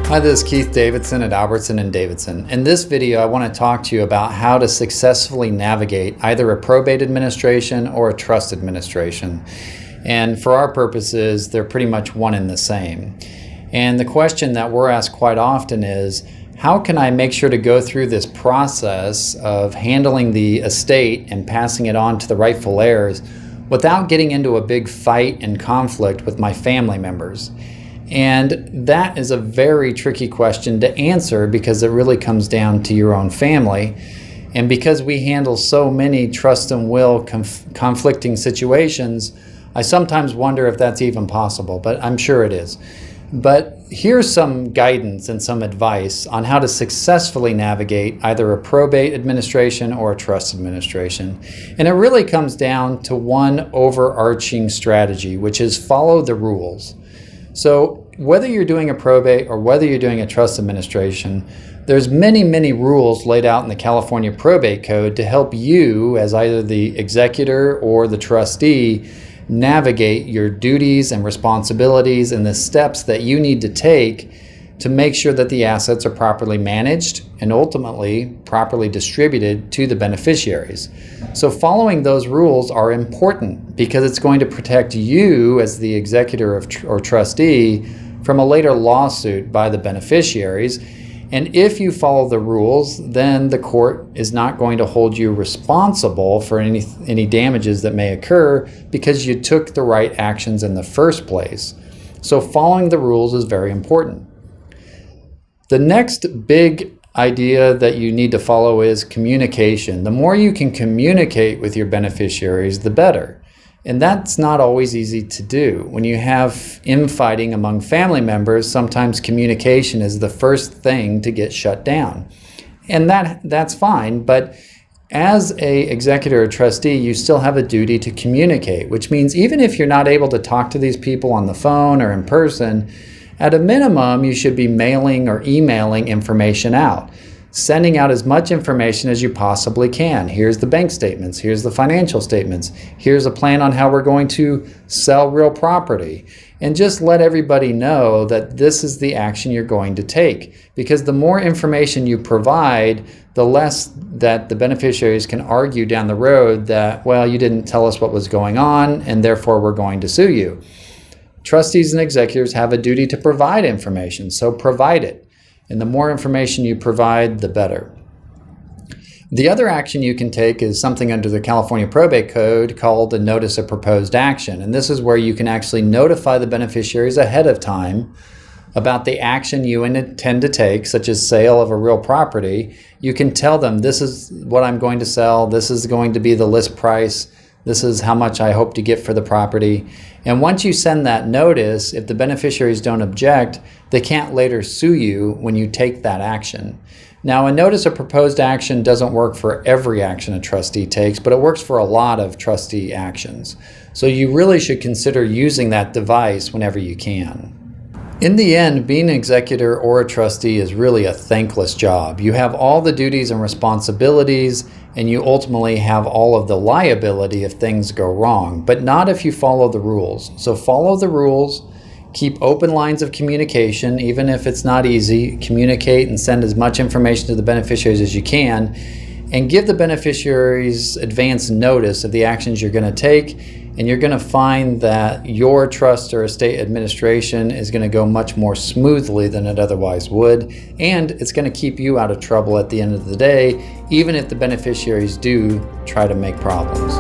Hi, this is Keith Davidson at Albertson & Davidson. In this video, I want to talk to you about how to successfully navigate either a probate administration or a trust administration. And for our purposes, they're pretty much one and the same. And the question that we're asked quite often is, how can I make sure to go through this process of handling the estate and passing it on to the rightful heirs without getting into a big fight and conflict with my family members? And that is a very tricky question to answer because it really comes down to your own family. And because we handle so many trust and will conflicting situations, I sometimes wonder if that's even possible, but I'm sure it is. But here's some guidance and some advice on how to successfully navigate either a probate administration or a trust administration. And it really comes down to one overarching strategy, which is follow the rules. So whether you're doing a probate or whether you're doing a trust administration, there's many rules laid out in the California Probate Code to help you as either the executor or the trustee navigate your duties and responsibilities and the steps that you need to take to make sure that the assets are properly managed and ultimately properly distributed to the beneficiaries. So following those rules are important because it's going to protect you as the executor or trustee from a later lawsuit by the beneficiaries. And if you follow the rules, then the court is not going to hold you responsible for any damages that may occur because you took the right actions in the first place. So following the rules is very important. The next big idea that you need to follow is communication. The more you can communicate with your beneficiaries, the better. And that's not always easy to do. When you have infighting among family members, sometimes communication is the first thing to get shut down. And that's fine, but as an executor or trustee, you still have a duty to communicate, which means even if you're not able to talk to these people on the phone or in person, at a minimum, you should be mailing or emailing information out, sending out as much information as you possibly can. Here's the bank statements. Here's the financial statements. Here's a plan on how we're going to sell real property. And just let everybody know that this is the action you're going to take. Because the more information you provide, the less that the beneficiaries can argue down the road that, well, you didn't tell us what was going on, and therefore we're going to sue you. Trustees and executors have a duty to provide information, so provide it. And the more information you provide, the better. The other action you can take is something under the California Probate Code called a Notice of Proposed Action. And this is where you can actually notify the beneficiaries ahead of time about the action you intend to take, such as sale of a real property. You can tell them, this is what I'm going to sell, this is going to be the list price, this is how much I hope to get for the property. And once you send that notice, if the beneficiaries don't object, they can't later sue you when you take that action. Now, a notice of proposed action doesn't work for every action a trustee takes, but it works for a lot of trustee actions. So you really should consider using that device whenever you can. In the end, being an executor or a trustee is really a thankless job. You have all the duties and responsibilities, and you ultimately have all of the liability if things go wrong, but not if you follow the rules. So follow the rules, keep open lines of communication, even if it's not easy. Communicate and send as much information to the beneficiaries as you can, and give the beneficiaries advance notice of the actions you're going to take. And you're going to find that your trust or estate administration is going to go much more smoothly than it otherwise would. And it's going to keep you out of trouble at the end of the day, even if the beneficiaries do try to make problems.